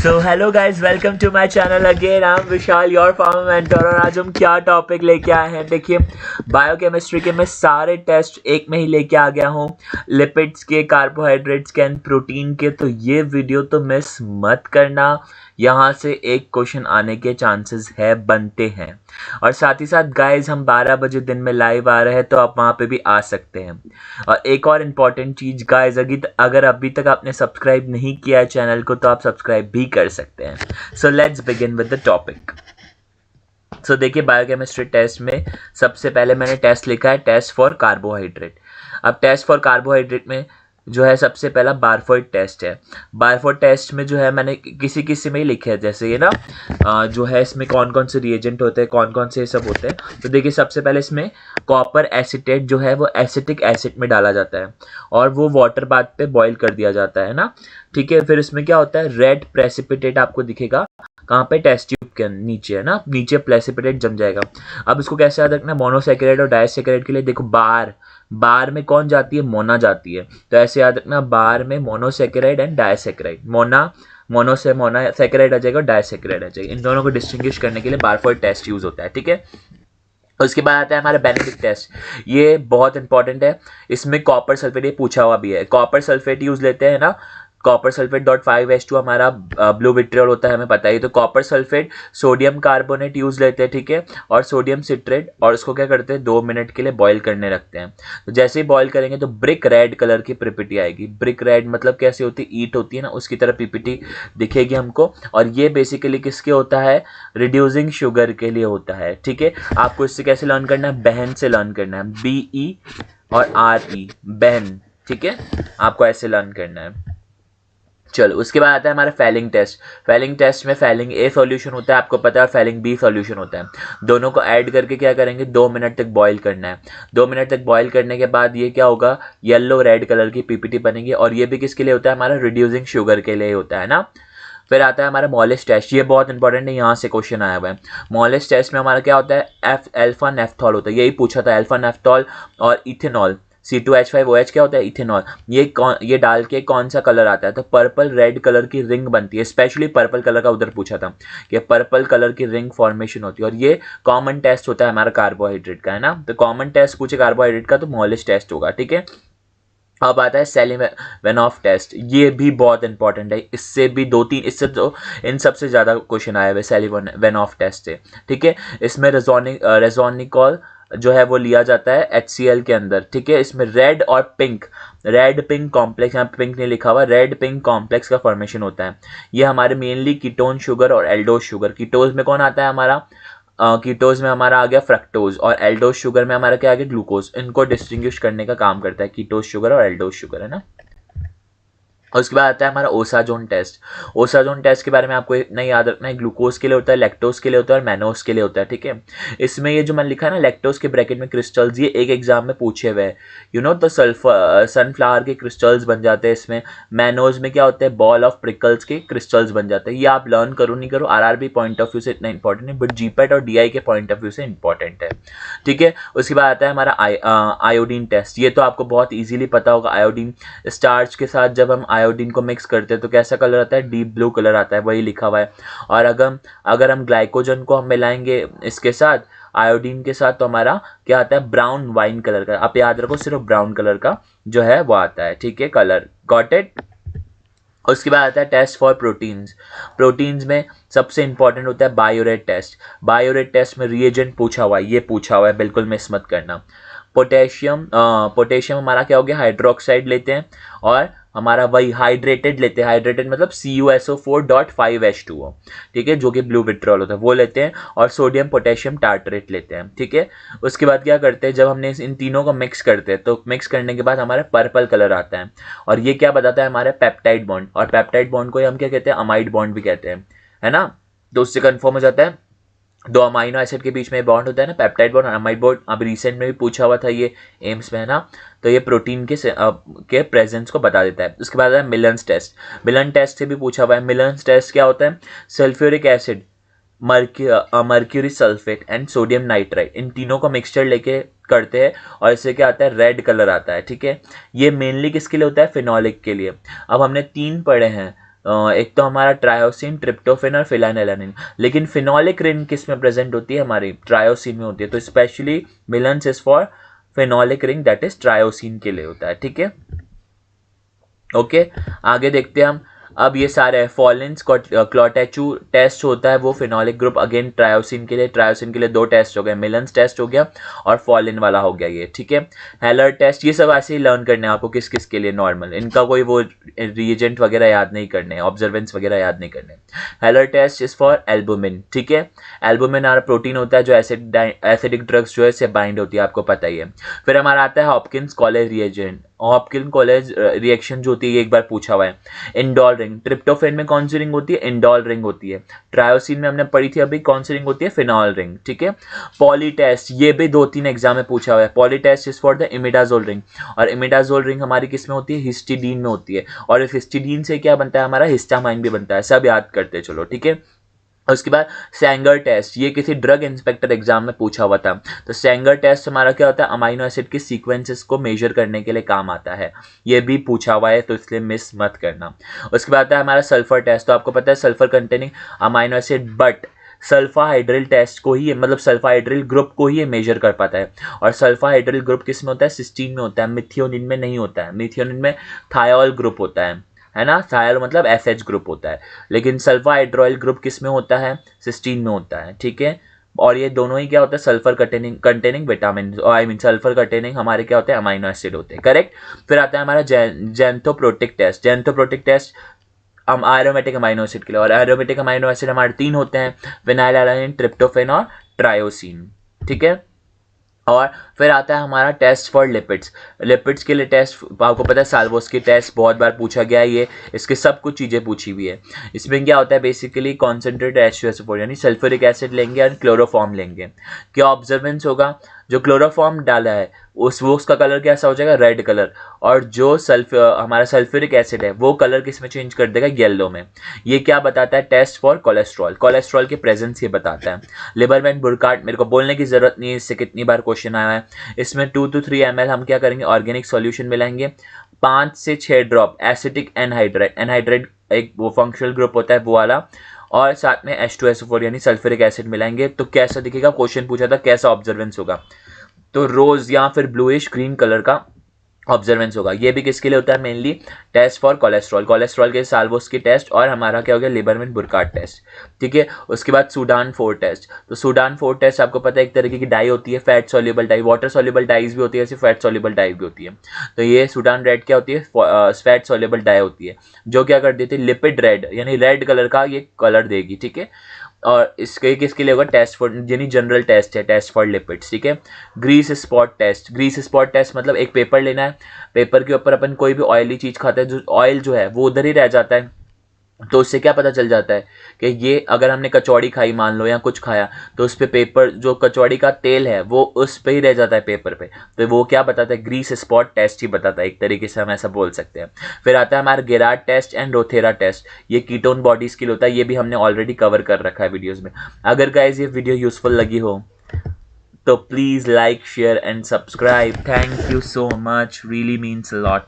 So hello guys, welcome to my channel again. I am Vishal, your farmer mentor. और आज हम क्या topic लेके आए हैं, देखिए बायोकेमिस्ट्री के मैं सारे टेस्ट एक में ही लेके आ गया हूँ, लिपिड्स के, कार्बोहाइड्रेट्स के एंड प्रोटीन के। तो ये वीडियो तो मिस मत करना, यहाँ से एक क्वेश्चन आने के चांसेस है, बनते हैं। और साथ ही साथ गाइज हम 12 बजे दिन में लाइव आ रहे हैं, तो आप वहाँ पे भी आ सकते हैं। और एक और इम्पॉर्टेंट चीज़ गाइज, अगर अभी तक आपने सब्सक्राइब नहीं किया है चैनल को, तो आप सब्सक्राइब भी कर सकते हैं। So let's begin with the topic. So देखिए, बायोकेमिस्ट्री टेस्ट में सबसे पहले मैंने टेस्ट लिखा है टेस्ट फॉर कार्बोहाइड्रेट। अब टेस्ट फॉर कार्बोहाइड्रेट में जो है सबसे पहला बारफोर्ड टेस्ट है। बारफोर्ड टेस्ट में जो है मैंने किसी किसी में ही लिखे है, जैसे ये ना जो है इसमें कौन कौन से रिएजेंट होते हैं, कौन कौन से सब होते हैं। तो देखिए सबसे पहले इसमें कॉपर एसीटेट जो है वो एसिटिक एसिड में डाला जाता है और वो वाटर बाथ पे बॉईल कर दिया जाता है ना, ठीक है। फिर इसमें क्या होता है, रेड प्रेसिपिटेट आपको दिखेगा कहाँ पे, टेस्ट ट्यूब के नीचे है ना, नीचे प्रेसिपिटेट जम जाएगा। अब इसको कैसे याद रखना, मोनोसैकेराइड और डाइसैकेराइड के लिए देखो बार में कौन जाती है, मोना जाती है। तो ऐसे याद रखना, बार में मोनोसैकेराइड एंड डाइसैकेराइड, मोनोसैकेराइड आ जाएगा और डाइसैकेराइड आ जाएगा। इन दोनों को डिस्टिंग्विश करने के लिए बारफोर्ड टेस्ट यूज होता है, ठीक है। उसके बाद आता है हमारा बेनेडिक्ट टेस्ट। ये बहुत इंपॉर्टेंट है, इसमें कॉपर सल्फेट ये पूछा हुआ भी है। कॉपर सल्फेट यूज लेते हैं ना, कॉपर सल्फेट .5H2 हमारा ब्लू विट्रियल होता है, हमें पता ही। तो copper sulphate sodium carbonate use लेते हैं, ठीक है, और सोडियम सिट्रेट, और उसको क्या करते हैं 2 मिनट के लिए बॉईल करने रखते हैं। तो जैसे ही बॉईल करेंगे तो ब्रिक रेड कलर की पीपीटी आएगी। ब्रिक रेड मतलब कैसे होती है, ईट होती है ना, उसकी तरह पीपीटी दिखेगी हमको। और ये बेसिकली किसके होता है, रिड्यूसिंग शुगर के लिए होता है, ठीक है। आपको इससे कैसे लर्न करना है, बहन से लर्न करना है, BE और RE, बहन, ठीक है, आपको ऐसे लर्न करना है। चलो उसके बाद आता है हमारा फैलिंग टेस्ट। फैलिंग टेस्ट में फैलिंग A सॉल्यूशन होता है, आपको पता है, और फैलिंग B सॉल्यूशन होता है। दोनों को ऐड करके क्या करेंगे, 2 मिनट तक बॉईल करना है। 2 मिनट तक बॉईल करने के बाद ये क्या होगा, येलो रेड कलर की पीपीटी बनेगी। और ये भी किसके लिए होता है, हमारा रिड्यूसिंग शुगर के लिए होता है ना। फिर आता है हमारा मॉलिस टेस्ट। ये बहुत इंपॉर्टेंट है, यहाँ से क्वेश्चन आया हुआ है। मॉलिस टेस्ट में हमारा क्या होता है, अल्फा नेफ्थॉल होता है, यही पूछा था, अल्फा नेफ्थॉल और इथेनॉल, C2H5OH क्या होता है, इथेनॉल। ये डाल के कौन सा कलर आता है, तो पर्पल रेड कलर की रिंग बनती है। स्पेशली पर्पल कलर का उधर पूछा था कि पर्पल कलर की रिंग फॉर्मेशन होती है। और ये कॉमन टेस्ट होता है हमारा कार्बोहाइड्रेट का, है ना। तो कॉमन टेस्ट पूछे कार्बोहाइड्रेट का तो मॉलिस टेस्ट होगा, ठीक है। अब आता है सेलिवेनॉफ टेस्ट। ये भी बहुत इंपॉर्टेंट है, इससे भी 2-3, इससे तो इन सबसे ज़्यादा क्वेश्चन आए हुए सेलिवेनॉफ टेस्ट से, ठीक है। इसमें रेजोनिकॉल जो है वो लिया जाता है HCl के अंदर, ठीक है। इसमें रेड पिंक कॉम्प्लेक्स, यहाँ पिंक नहीं लिखा हुआ, रेड पिंक कॉम्प्लेक्स का फॉर्मेशन होता है। ये हमारे मेनली कीटोन शुगर और एल्डोज शुगर। कीटोज में कौन आता है हमारा, कीटोज में हमारा आ गया फ्रक्टोज, और एल्डोज शुगर में हमारा क्या आ गया, ग्लूकोज। इनको डिस्टिंग्विश करने का काम करता है कीटोज शुगर और एल्डोज शुगर, है ना। उसके बाद आता है हमारा ओसाजोन टेस्ट। ओसाजोन टेस्ट के बारे में आपको इतना याद रखना है, ग्लूकोज के लिए होता है, लैक्टोज के लिए होता है और मैनोज के लिए होता है, ठीक है। इसमें ये जो मैंने लिखा है ना, लैक्टोज के ब्रैकेट में क्रिस्टल्स, ये एक एग्जाम में पूछे हुए हैं, तो सनफ्लावर के क्रिस्टल्स बन जाते हैं इसमें। मैनोज में क्या होता है, बॉल ऑफ प्रिकल्स के क्रिस्टल्स बन जाते हैं। ये आप लर्न करो नहीं करो, RRB पॉइंट ऑफ व्यू से इतना इंपॉर्टेंट है, बट GPAT और DI के पॉइंट ऑफ व्यू से इंपॉर्टेंट है, ठीक है। उसके बाद आता है हमारा आयोडीन टेस्ट। ये तो आपको बहुत ईजिली पता होगा। आयोडीन स्टार्च के साथ जब हम आयोडीन को मिक्स करते हैं तो कैसा कलर आता है, डीप ब्लू कलर आता है, वही लिखा हुआ है। और अगर हम ग्लाइकोजन को हम मिलाएंगे इसके साथ, आयोडीन के साथ, तो हमारा क्या आता है, ब्राउन वाइन कलर का। आप याद रखो, सिर्फ ब्राउन कलर का जो है वो आता है, ठीक है, कलर। Got it. उसके बाद आता है टेस्ट फॉर प्रोटीन्स। प्रोटीन्स में सबसे इंपॉर्टेंट होता है बायोरेट टेस्ट। बायोरेट टेस्ट में रिएजेंट पूछा हुआ है, ये पूछा हुआ है, बिल्कुल मिस मत करना। पोटेशियम हमारा क्या हो गया, हाइड्रोक्साइड लेते हैं, और हमारा वही हाइड्रेटेड लेते हैं। हाइड्रेटेड मतलब CuSO4.5H2O, ठीक है, जो कि ब्लू विट्रियल होता है, वो लेते हैं। और सोडियम पोटेशियम टार्टरेट लेते हैं, ठीक है। उसके बाद क्या करते हैं, जब हमने इन तीनों को मिक्स करते हैं तो मिक्स करने के बाद हमारा पर्पल कलर आता है। और ये क्या बताता है, हमारे पेप्टाइड बॉन्ड। और पेप्टाइड बॉन्ड को हम क्या कहते हैं, अमाइड बॉन्ड भी कहते हैं, है ना। तो उससे कन्फर्म हो जाता है 2 अमाइनो एसिड के बीच में बॉन्ड होता है ना, पेप्टाइड बॉन्ड और अमाइड बॉन्ड। अब रिसेंट में भी पूछा हुआ था ये एम्स में, है ना। तो ये प्रोटीन के प्रेजेंस को बता देता है। उसके बाद है मिलन्स टेस्ट। मिलन टेस्ट से भी पूछा हुआ है। मिलन्स टेस्ट क्या होता है, sulphuric acid, mercury sulphate and sodium nitride, इन तीनों को मिक्सचर लेके करते हैं और इससे क्या आता है, रेड कलर आता है, ठीक है। ये मेनली किसके लिए होता है, फिनोलिक के लिए। अब हमने 3 पढ़े हैं, एक तो हमारा ट्रायोसिन, ट्रिप्टोफेन और फिनाइलएलानिन, लेकिन फिनोलिक रिंग किस में प्रेजेंट होती है, हमारी ट्रायोसिन में होती है। तो specially Millon's is for phenolic ring, that is tyrosine के लिए होता है, ठीक है। ओके, आगे देखते हैं हम। अब ये सारे फॉलिन्स क्लॉटेचू टेस्ट होता है वो फिनोलिक ग्रुप, अगेन ट्रायोसिन के लिए 2 टेस्ट हो गए, मिलन्स टेस्ट हो गया और फॉलिन वाला हो गया ये, ठीक है। हेलर टेस्ट, ये सब ऐसे ही लर्न करने हैं आपको किस किस के लिए नॉर्मल, इनका कोई वो रिएजेंट वगैरह याद नहीं करने, ऑब्जर्वेंस वगैरह याद नहीं करने। Heller test is for albumin, ठीक है। एल्बुमिन हमारा प्रोटीन होता है जो एसिडिक ड्रग्स जो है इससे बाइंड होती है, आपको पता ही है। फिर हमारा आता है Hopkins college reagent, Hopkin college reaction जो होती है एक बार पूछा हुआ है। इंडोल रिंग, ट्रिप्टोफेन में कौन सी रिंग होती है, इंडोल रिंग होती है। ट्रायोसिन में हमने पढ़ी थी अभी, कौन सी रिंग होती है, फिनॉल रिंग, ठीक है। पॉली टेस्ट, ये भी 2-3 एग्जाम में पूछा हुआ है। Pauly test is for the imidazole ring, और इमिडाजोल रिंग हमारी किस में होती है, हिस्टिडीन में होती है, और इस हिस्टिडीन से क्या बनता है, हमारा हिस्टामाइन भी बनता है, सब याद करते चलो, ठीक है। उसके बाद सैंगर टेस्ट, ये किसी ड्रग इंस्पेक्टर एग्जाम में पूछा हुआ था। तो सैंगर टेस्ट हमारा क्या होता है, अमाइनो एसिड के सीक्वेंसेस को मेजर करने के लिए काम आता है, ये भी पूछा हुआ है तो इसलिए मिस मत करना। उसके बाद आता है हमारा सल्फर टेस्ट, तो आपको पता है sulphur containing amino acid, but sulphydryl test को ही, मतलब सल्फाहाइड्रिल ग्रुप को ही ये मेजर कर पाता है, और सल्फाहाइड्रिल ग्रुप किस में होता है, सिस्टीन में होता है, मिथियोनिन में नहीं होता है। मिथियोनिन में थायोल ग्रुप होता है ना, थायल मतलब एसएच ग्रुप होता है, लेकिन सल्फा हाइड्रोइल ग्रुप किस में होता है, सिस्टीन में होता है, ठीक है। और ये दोनों ही क्या होता है, sulphur containing vitamin, I mean sulphur containing हमारे क्या होते हैं, अमाइनो एसिड होते हैं, करेक्ट। फिर आता है हमारा जेंथोप्रोटिक टेस्ट। जेंथोप्रोटिक टेस्ट हम एरोमेटिक अमाइनो एसिड के लिए, और एरोमेटिक अमाइनो एसिड हमारे 3 होते हैं, फिनाइलएलानिन, ट्रिप्टोफेन और ट्रायोसिन, ठीक है। और फिर आता है हमारा टेस्ट फॉर लिपिड्स। लिपिड्स के लिए टेस्ट आपको पता है, साल्वोस्की टेस्ट बहुत बार पूछा गया है, ये इसके सब कुछ चीज़ें पूछी हुई है। इसमें क्या होता है, बेसिकली कॉन्सेंट्रेटेड H2SO4 यानी सल्फ्यूरिक एसिड लेंगे और क्लोरोफॉर्म लेंगे। क्या ऑब्जर्वेंस होगा, जो क्लोरोफॉर्म डाला है उसका कलर कैसा हो जाएगा, रेड कलर, और जो हमारा सल्फ्यूरिक एसिड है वो कलर किस में चेंज कर देगा, येलो में। ये क्या बताता है, टेस्ट फॉर कोलेस्ट्रॉल, कोलेस्ट्रॉल के प्रेजेंस ये बताता है। लिबरमैन बुरकार्ट, मेरे को बोलने की जरूरत नहीं है, इससे कितनी बार क्वेश्चन आया है। इसमें 2 to 3 ml हम क्या करेंगे, ऑर्गेनिक सॉल्यूशन मिलाएंगे, 5 से 6 ड्रॉप एसिटिक एनहाइड्राइड, एनहाइड्राइड एक वो फंक्शनल ग्रुप होता है वो वाला, और साथ में H2SO4 यानी सल्फ्यूरिक एसिड मिलाएंगे। तो कैसा दिखेगा, क्वेश्चन पूछा था कैसा ऑब्जर्वेंस होगा, तो रोज या फिर ब्लूइश ग्रीन कलर का ऑब्जर्वेंस होगा। ये भी किसके लिए होता है, mainly test for cholesterol, cholesterol के साल्वोस्की टेस्ट, और हमारा क्या हो गया, लिबरमैन बुरकार्ट टेस्ट, ठीक है। उसके बाद सूडान 4 टेस्ट, तो सूडान 4 टेस्ट आपको पता है एक तरीके की डाई होती है, fat soluble dye, water soluble dyes भी होती है, ऐसे फैट सॉल्युबल डाई भी होती है। तो ये सूडान रेड क्या होती है, फैट सॉल्युबल डाई होती है, जो क्या कर देती है, लिपिड रेड यानी रेड कलर का ये कलर देगी, ठीक है। और इसके किसके लिए होगा, टेस्ट फॉर यानी जनरल टेस्ट है, टेस्ट फॉर लिपिड्स, ठीक है। Grease spot test, grease spot test मतलब एक पेपर लेना है, पेपर के ऊपर अपन कोई भी ऑयली चीज़ खाते हैं, जो ऑयल जो है वो उधर ही रह जाता है, तो उससे क्या पता चल जाता है कि ये अगर हमने कचौड़ी खाई मान लो या कुछ खाया, तो उस पर पेपर जो कचौड़ी का तेल है वो उस पर ही रह जाता है पेपर पे, तो वो क्या बताता है, ग्रीस स्पॉट टेस्ट ही बताता है, एक तरीके से हम ऐसा बोल सकते हैं। फिर आता है हमारा गेरार्ड टेस्ट एंड रोथेरा टेस्ट, ये कीटोन बॉडीज के लिए होता है, ये भी हमने ऑलरेडी कवर कर रखा है वीडियोज़ में। अगर गाइज ये वीडियो यूजफुल लगी हो तो please like, share and subscribe. Thank you so much, really means a lot.